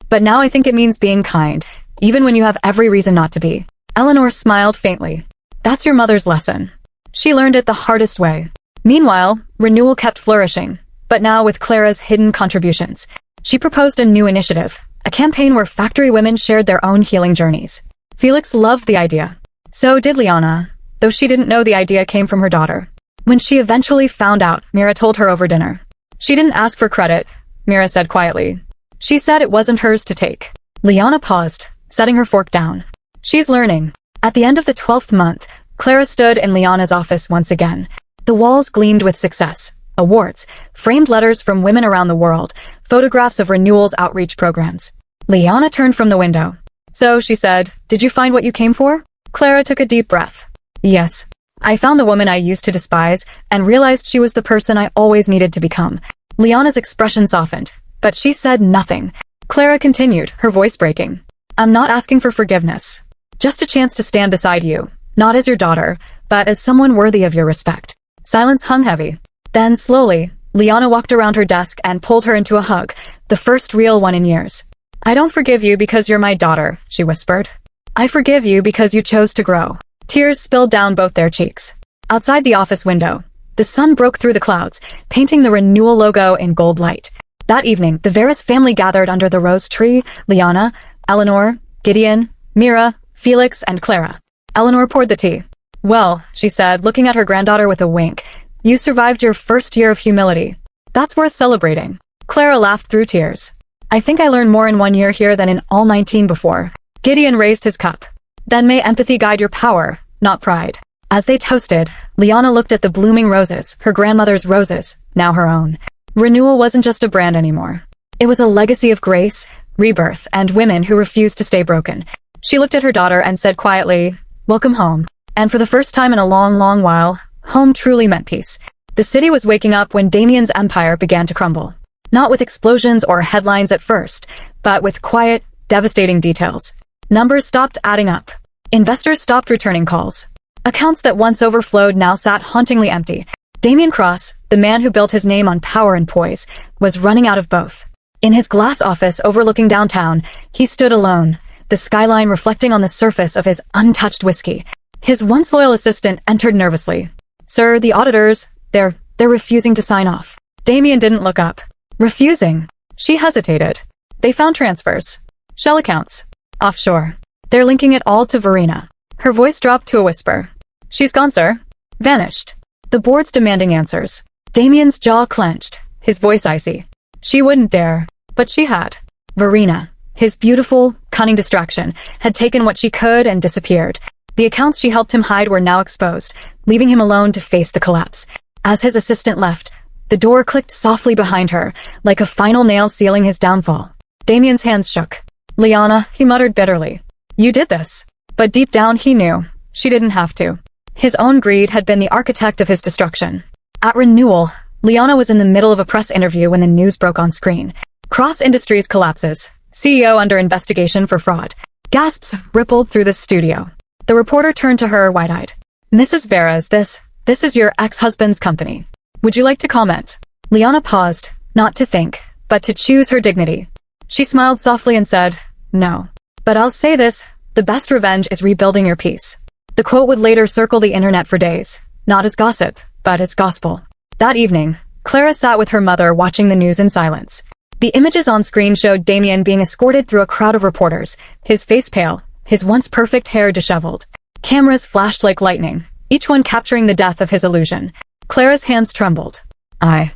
But now I think it means being kind, even when you have every reason not to be." Eleanor smiled faintly. "That's your mother's lesson. She learned it the hardest way." Meanwhile, renewal kept flourishing, but now with Clara's hidden contributions. She proposed a new initiative, a campaign where factory women shared their own healing journeys. Felix loved the idea. So did Liana, though she didn't know the idea came from her daughter. When she eventually found out, Mira told her over dinner. "She didn't ask for credit," Mira said quietly. "She said it wasn't hers to take." Liana paused, setting her fork down. "She's learning." At the end of the 12th month, Clara stood in Liana's office once again. The walls gleamed with success, awards, framed letters from women around the world, photographs of renewal's outreach programs. Liana turned from the window. "So," she said, "did you find what you came for?" Clara took a deep breath. "Yes. I found the woman I used to despise and realized she was the person I always needed to become." Liana's expression softened, but she said nothing. Clara continued, her voice breaking. "I'm not asking for forgiveness. Just a chance to stand beside you, not as your daughter, but as someone worthy of your respect." Silence hung heavy. Then, slowly, Liana walked around her desk and pulled her into a hug, the first real one in years. "I don't forgive you because you're my daughter," she whispered. "I forgive you because you chose to grow." Tears spilled down both their cheeks. Outside the office window, the sun broke through the clouds, painting the renewal logo in gold light. That evening, the Veras family gathered under the rose tree: Liana, Eleanor, Gideon, Mira, Felix, and Clara. Eleanor poured the tea. "Well," she said, looking at her granddaughter with a wink, "you survived your first year of humility. That's worth celebrating." Clara laughed through tears. "I think I learned more in 1 year here than in all 19 before." Gideon raised his cup. "Then may empathy guide your power, not pride." As they toasted, Liana looked at the blooming roses, her grandmother's roses, now her own. Renewal wasn't just a brand anymore. It was a legacy of grace, rebirth, and women who refused to stay broken. She looked at her daughter and said quietly, "Welcome home." And for the first time in a long, long while, home truly meant peace. The city was waking up when Damien's empire began to crumble. Not with explosions or headlines at first, but with quiet, devastating details. Numbers stopped adding up. Investors stopped returning calls. Accounts that once overflowed now sat hauntingly empty. Damien Cross, the man who built his name on power and poise, was running out of both. In his glass office overlooking downtown, he stood alone, the skyline reflecting on the surface of his untouched whiskey. His once loyal assistant entered nervously. "Sir, the auditors, they're refusing to sign off." Damien didn't look up. "Refusing?" She hesitated. "They found transfers. Shell accounts. Offshore. They're linking it all to Verena." Her voice dropped to a whisper. "She's gone, sir. Vanished." The board's demanding answers. Damien's jaw clenched, his voice icy. She wouldn't dare, but she had. Verena, his beautiful, cunning distraction, had taken what she could and disappeared. The accounts she helped him hide were now exposed, leaving him alone to face the collapse. As his assistant left, The door clicked softly behind her, like a final nail sealing his downfall. Damien's hands shook. "Liana," he muttered bitterly. "You did this." But deep down he knew. She didn't have to. His own greed had been the architect of his destruction. At renewal, Liana was in the middle of a press interview when the news broke on screen. Cross Industries collapses. CEO under investigation for fraud. Gasps rippled through the studio. The reporter turned to her wide-eyed. "Mrs. Veras, this is your ex-husband's company. Would you like to comment?" Liana paused, not to think, but to choose her dignity. She smiled softly and said, "No. But I'll say this, the best revenge is rebuilding your peace." The quote would later circle the internet for days, not as gossip, but as gospel. That evening, Clara sat with her mother watching the news in silence. The images on screen showed Damien being escorted through a crowd of reporters, his face pale, his once perfect hair disheveled. Cameras flashed like lightning, each one capturing the death of his illusion. Clara's hands trembled. I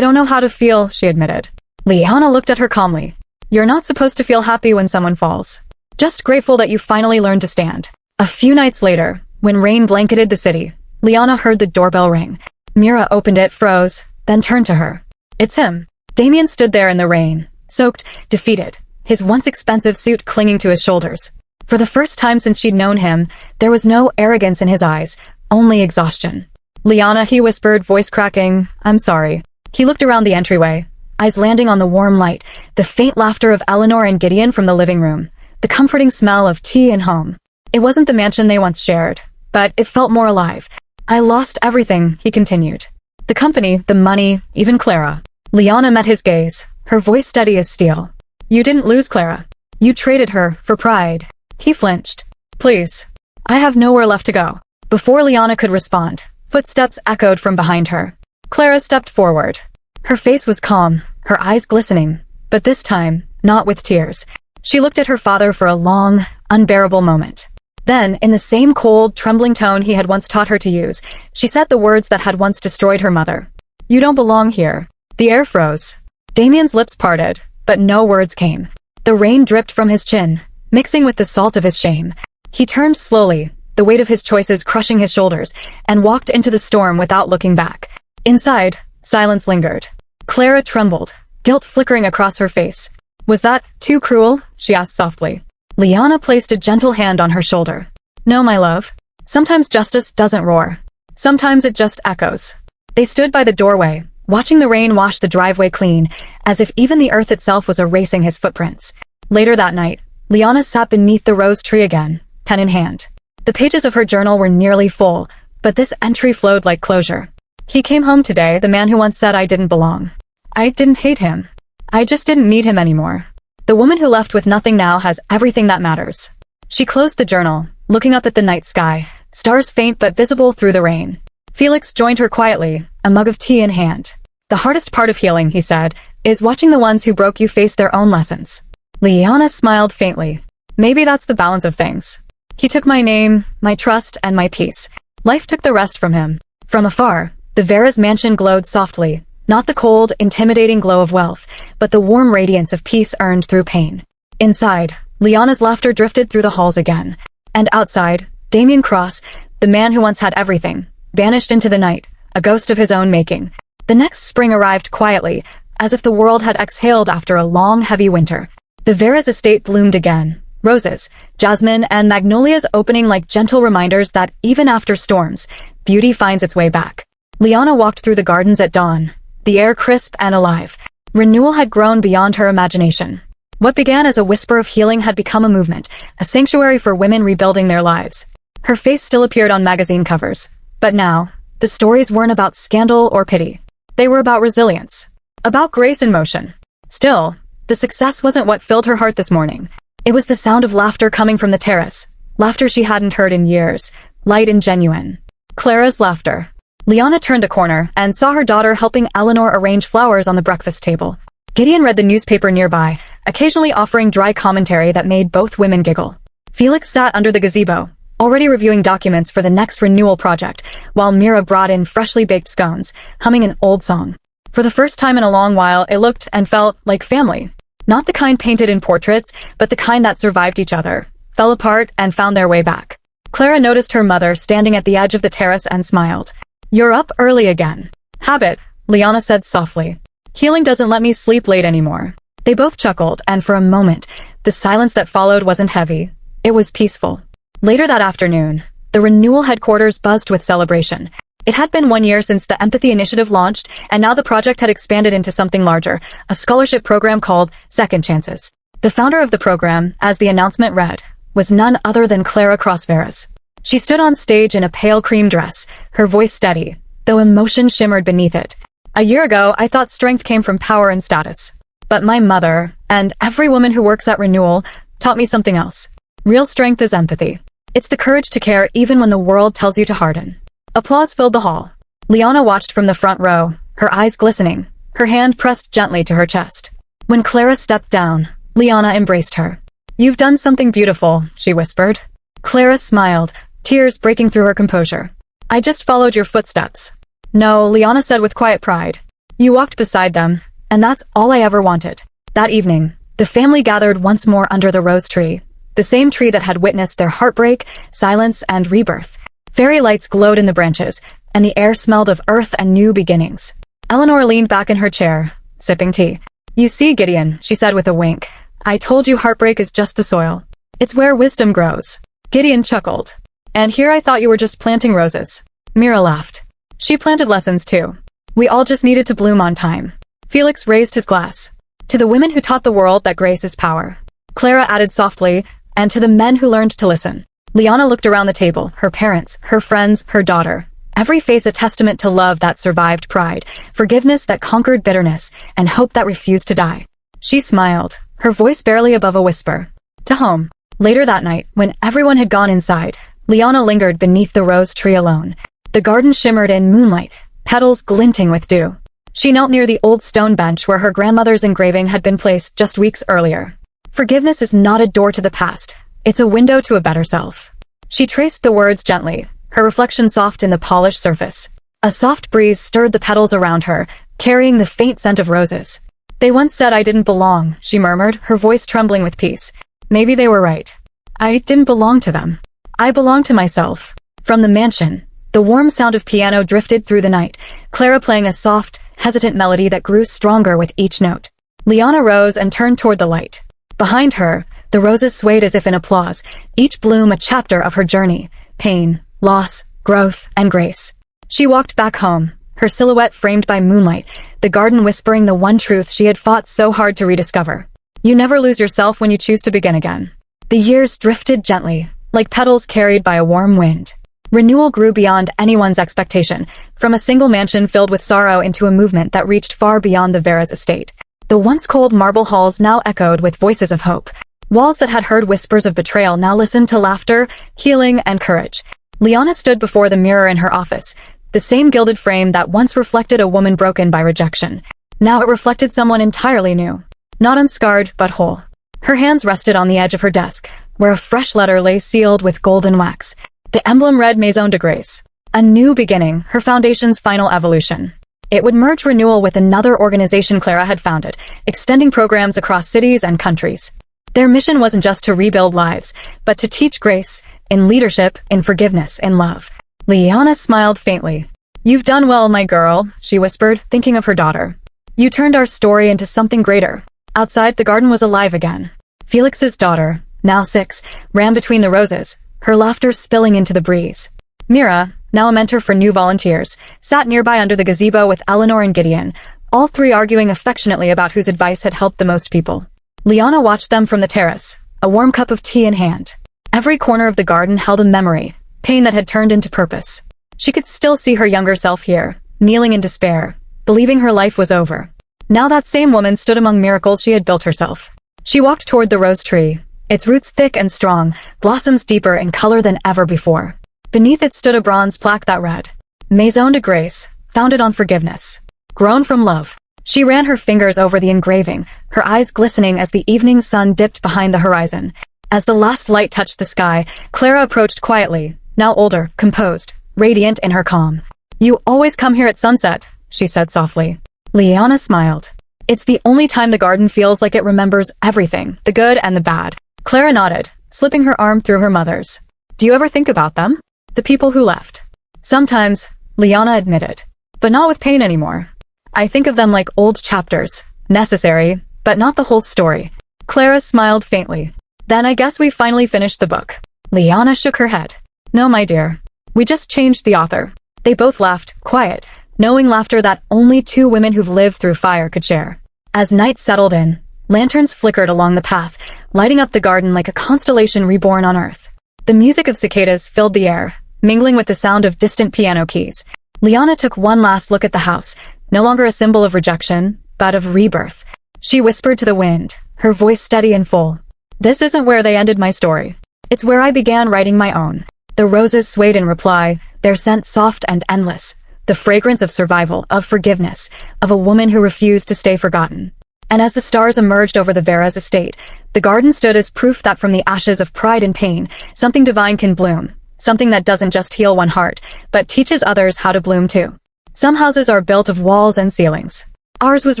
don't know how to feel," she admitted. Liana looked at her calmly. "You're not supposed to feel happy when someone falls. Just grateful that you finally learned to stand." A few nights later, when rain blanketed the city, Liana heard the doorbell ring. Mira opened it, froze, then turned to her. "It's him." Damien stood there in the rain, soaked, defeated, his once expensive suit clinging to his shoulders. For the first time since she'd known him, there was no arrogance in his eyes, only exhaustion. "Liana," he whispered, voice cracking, "I'm sorry." He looked around the entryway, eyes landing on the warm light, the faint laughter of Eleanor and Gideon from the living room, the comforting smell of tea and home. It wasn't the mansion they once shared, but it felt more alive. "I lost everything," he continued. "The company, the money, even Clara." Liana met his gaze, her voice steady as steel. "You didn't lose Clara. You traded her for pride." He flinched. "Please. I have nowhere left to go." Before Liana could respond, footsteps echoed from behind her. Clara stepped forward. Her face was calm, her eyes glistening, but this time, not with tears. She looked at her father for a long, unbearable moment. Then, in the same cold, trembling tone he had once taught her to use, she said the words that had once destroyed her mother. "You don't belong here." The air froze. Damien's lips parted, but no words came. The rain dripped from his chin, mixing with the salt of his shame. He turned slowly, the weight of his choices crushing his shoulders, and walked into the storm without looking back. Inside, silence lingered. Clara trembled, guilt flickering across her face. "Was that too cruel?" she asked softly. Liana placed a gentle hand on her shoulder. "No, my love. Sometimes justice doesn't roar. Sometimes it just echoes." They stood by the doorway, watching the rain wash the driveway clean, as if even the earth itself was erasing his footprints. Later that night, Liana sat beneath the rose tree again, pen in hand. The pages of her journal were nearly full, but this entry flowed like closure. "He came home today, the man who once said I didn't belong. I didn't hate him. I just didn't need him anymore. The woman who left with nothing now has everything that matters." She closed the journal, looking up at the night sky, stars faint but visible through the rain. Felix joined her quietly, a mug of tea in hand. "The hardest part of healing," he said, "is watching the ones who broke you face their own lessons." Liana smiled faintly. "Maybe that's the balance of things. He took my name, my trust, and my peace. Life took the rest from him." From afar, the Veras mansion glowed softly, not the cold, intimidating glow of wealth, but the warm radiance of peace earned through pain. Inside, Liana's laughter drifted through the halls again. And outside, Damien Cross, the man who once had everything, vanished into the night, a ghost of his own making. The next spring arrived quietly, as if the world had exhaled after a long, heavy winter. The Veras estate bloomed again. Roses, jasmine, and magnolias opening like gentle reminders that even after storms, beauty finds its way back. Liana walked through the gardens at dawn, the air crisp and alive. Renewal had grown beyond her imagination. What began as a whisper of healing had become a movement, a sanctuary for women rebuilding their lives. Her face still appeared on magazine covers. But now, the stories weren't about scandal or pity. They were about resilience. About grace in motion. Still, the success wasn't what filled her heart this morning. It was the sound of laughter coming from the terrace. Laughter she hadn't heard in years. Light and genuine. Clara's laughter. Liana turned the corner and saw her daughter helping Eleanor arrange flowers on the breakfast table. Gideon read the newspaper nearby, occasionally offering dry commentary that made both women giggle. Felix sat under the gazebo, already reviewing documents for the next renewal project, while Mira brought in freshly baked scones, humming an old song. For the first time in a long while, it looked and felt like family. Not the kind painted in portraits, but the kind that survived each other, fell apart, and found their way back. Clara noticed her mother standing at the edge of the terrace and smiled. "You're up early again." "Habit," Liana said softly. Healing doesn't let me sleep late anymore. They both chuckled, and for a moment, the silence that followed wasn't heavy. It was peaceful. Later that afternoon, the Renewal headquarters buzzed with celebration. It had been 1 year since the Empathy Initiative launched, and now the project had expanded into something larger, a scholarship program called Second Chances. The founder of the program, as the announcement read, was none other than Clara Crossveras. She stood on stage in a pale cream dress, her voice steady, though emotion shimmered beneath it. A year ago, I thought strength came from power and status. But my mother, and every woman who works at Renewal, taught me something else. Real strength is empathy. It's the courage to care even when the world tells you to harden. Applause filled the hall. Liana watched from the front row, her eyes glistening, her hand pressed gently to her chest. When Clara stepped down, Liana embraced her. "You've done something beautiful," she whispered. Clara smiled, tears breaking through her composure. "I just followed your footsteps." "No," Liana said with quiet pride. "You walked beside them, and that's all I ever wanted." That evening, the family gathered once more under the rose tree, the same tree that had witnessed their heartbreak, silence, and rebirth. Fairy lights glowed in the branches, and the air smelled of earth and new beginnings. Eleanor leaned back in her chair, sipping tea. "You see, Gideon," she said with a wink, "I told you heartbreak is just the soil. It's where wisdom grows." Gideon chuckled. "And here I thought you were just planting roses." Mira laughed. "She planted lessons too. We all just needed to bloom on time." Felix raised his glass. "To the women who taught the world that grace is power." Clara added softly, "And to the men who learned to listen." Liana looked around the table, her parents, her friends, her daughter. Every face a testament to love that survived pride, forgiveness that conquered bitterness, and hope that refused to die. She smiled, her voice barely above a whisper. To home. Later that night, when everyone had gone inside, Liana lingered beneath the rose tree alone. The garden shimmered in moonlight, petals glinting with dew. She knelt near the old stone bench where her grandmother's engraving had been placed just weeks earlier. Forgiveness is not a door to the past. It's a window to a better self. She traced the words gently, her reflection soft in the polished surface. A soft breeze stirred the petals around her, carrying the faint scent of roses. "They once said I didn't belong," she murmured, her voice trembling with peace. "Maybe they were right. I didn't belong to them. I belonged to myself." From the mansion, the warm sound of piano drifted through the night, Clara playing a soft, hesitant melody that grew stronger with each note. Liana rose and turned toward the light. Behind her, the roses swayed as if in applause, each bloom a chapter of her journey, pain, loss, growth, and grace. She walked back home, her silhouette framed by moonlight, the garden whispering the one truth she had fought so hard to rediscover. You never lose yourself when you choose to begin again. The years drifted gently, like petals carried by a warm wind. Renewal grew beyond anyone's expectation, from a single mansion filled with sorrow into a movement that reached far beyond the Vera's estate. The once cold marble halls now echoed with voices of hope. Walls that had heard whispers of betrayal now listened to laughter, healing, and courage. Liana stood before the mirror in her office, the same gilded frame that once reflected a woman broken by rejection. Now it reflected someone entirely new. Not unscarred, but whole. Her hands rested on the edge of her desk, where a fresh letter lay sealed with golden wax. The emblem read Maison de Grace. A new beginning, her foundation's final evolution. It would merge Renewal with another organization Clara had founded, extending programs across cities and countries. Their mission wasn't just to rebuild lives, but to teach grace, in leadership, in forgiveness, in love. Liana smiled faintly. "You've done well, my girl," she whispered, thinking of her daughter. "You turned our story into something greater." Outside, the garden was alive again. Felix's daughter, now 6, ran between the roses, her laughter spilling into the breeze. Mira, now a mentor for new volunteers, sat nearby under the gazebo with Eleanor and Gideon, all three arguing affectionately about whose advice had helped the most people. Liana watched them from the terrace, a warm cup of tea in hand. Every corner of the garden held a memory, pain that had turned into purpose. She could still see her younger self here, kneeling in despair, believing her life was over. Now that same woman stood among miracles she had built herself. She walked toward the rose tree, its roots thick and strong, blossoms deeper in color than ever before. Beneath it stood a bronze plaque that read, Maison de Grace, founded on forgiveness. Grown from love. She ran her fingers over the engraving, her eyes glistening as the evening sun dipped behind the horizon. As the last light touched the sky, Clara approached quietly, now older, composed, radiant in her calm. "You always come here at sunset," she said softly. Liana smiled. "It's the only time the garden feels like it remembers everything, the good and the bad." Clara nodded, slipping her arm through her mother's. "Do you ever think about them? The people who left?" "Sometimes," Liana admitted. "But not with pain anymore." I think of them like old chapters. Necessary, but not the whole story. Clara smiled faintly. Then I guess we finally finished the book. Liana shook her head. No, my dear. We just changed the author. They both laughed, quiet, knowing laughter that only two women who've lived through fire could share. As night settled in, lanterns flickered along the path, lighting up the garden like a constellation reborn on Earth. The music of cicadas filled the air, mingling with the sound of distant piano keys. Liana took one last look at the house, no longer a symbol of rejection, but of rebirth. She whispered to the wind, her voice steady and full. This isn't where they ended my story. It's where I began writing my own. The roses swayed in reply, their scent soft and endless. The fragrance of survival, of forgiveness, of a woman who refused to stay forgotten. And as the stars emerged over the Vera's estate, the garden stood as proof that from the ashes of pride and pain, something divine can bloom. Something that doesn't just heal one heart, but teaches others how to bloom too. Some houses are built of walls and ceilings. Ours was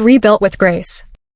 rebuilt with grace.